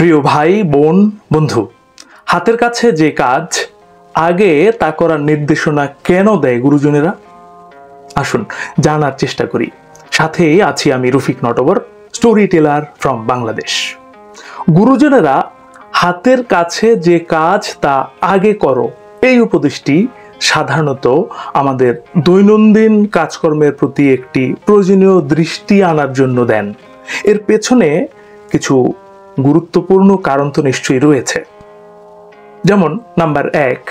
প্রিয় ভাই বোন বন্ধু, হাতের কাছে যে কাজ আগে তা করার নির্দেশনা কেন দেয় গুরুজনেরা? আসুন জানার চেষ্টা করি। সাথে আছি আমি Rafiq Natabar, story teller from Bangladesh. গুরুজনেরা হাতের কাছে যে কাজ তা আগে করো, এই উপদেশটি সাধারণত আমাদের দৈনন্দিন কাজকর্মের প্রতি একটি প্রয়োজনীয় দৃষ্টি আনার জন্য দেন। এর পেছনে কিছু গুরুত্বপূর্ণ কারণ তো নিশ্চয়ই রয়েছে। যেমন নাম্বার 1,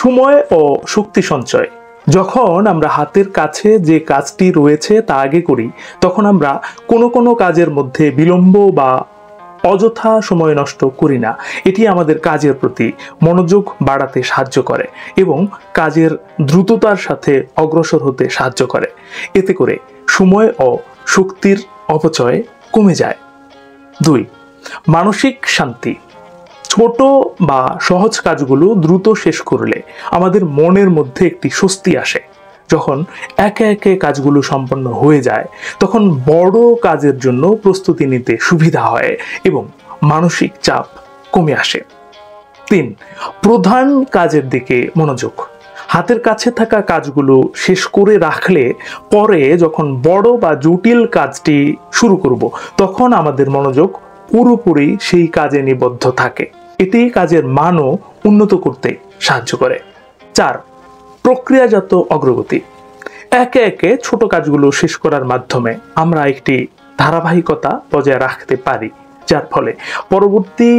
সময় ও শক্তি সঞ্চয়। যখন আমরা হাতের কাছে যে কাজটি রয়েছে তা আগে করি, তখন আমরা কোনো কাজের মধ্যে বিলম্ব বা অযথা সময় নষ্ট করি না। এটি আমাদের কাজের প্রতি মনোযোগ বাড়াতে সাহায্য করে এবং কাজের দ্রুততার সাথে অগ্রসর হতে সাহায্য করে। এতে করে সময় ও শক্তির অপচয় কমে যায়। 2, মানসিক শান্তি। ছোট বা সহজ কাজগুলো দ্রুত শেষ করলে আমাদের মনের মধ্যে একটি স্বস্তি আসে। যখন একে একে কাজগুলো সম্পন্ন হয়ে যায়, তখন বড় কাজের জন্য প্রস্তুতি নিতে সুবিধা হয় এবং মানসিক চাপ কমে আসে। 3, প্রধান কাজের দিকে মনোযোগ। হাতের কাছে থাকা কাজগুলো শেষ করে রাখলে পরে যখন বড় বা জটিল কাজটি শুরু করব, তখন আমাদের মনোযোগ পুরোপুরি সেই কাজে নিবদ্ধ থাকে। এটি কাজের মানও উন্নত করতে সাহায্য করে। 4, প্রক্রিয়াজাত অগ্রগতি। একে একে ছোট কাজগুলো শেষ করার মাধ্যমে আমরা একটি ধারাবাহিকতা বজায় রাখতে পারি, যার ফলে পরবর্তী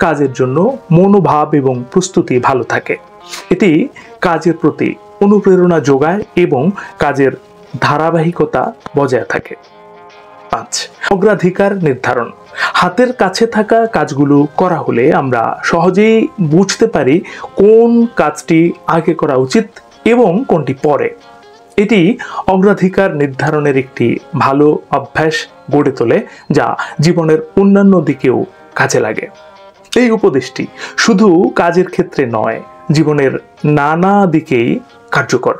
কাজের জন্য মনোভাব এবং প্রস্তুতি ভালো থাকে। এটি কাজের প্রতি অনুপ্রেরণা যোগায় এবং কাজের ধারাবাহিকতা বজায় থাকে। 5, অগ্রাধিকার নির্ধারণ। হাতের কাছে থাকা কাজগুলো করা হলে আমরা সহজেই বুঝতে পারি কোন কাজটি আগে করা উচিত এবং কোনটি পরে। এটি অগ্রাধিকার নির্ধারণের একটি ভালো অভ্যাস গড়ে তোলে, যা জীবনের অন্যান্য দিকেও কাজে লাগে। এই উপদেশটি শুধু কাজের ক্ষেত্রে নয়, জীবনের নানা দিকেই কার্যকর।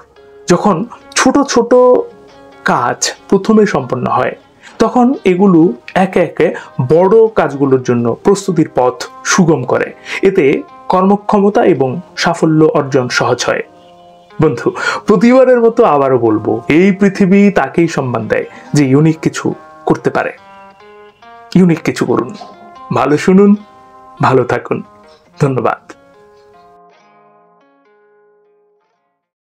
যখন ছোট ছোট কাজ প্রথমে সম্পন্ন হয়, তখন এগুলো একে একে বড় কাজগুলোর জন্য প্রস্তুতির পথ সুগম করে। এতে কর্মক্ষমতা এবং সাফল্য অর্জন সহজ হয়। বন্ধু, প্রতিবারের মতো আবারও বলবো, এই পৃথিবী তাকেই সম্মান দেয় যে ইউনিক কিছু করতে পারে। ইউনিক কিছু করুন, ভালো শুনুন, ভালো থাকুন। ধন্যবাদ।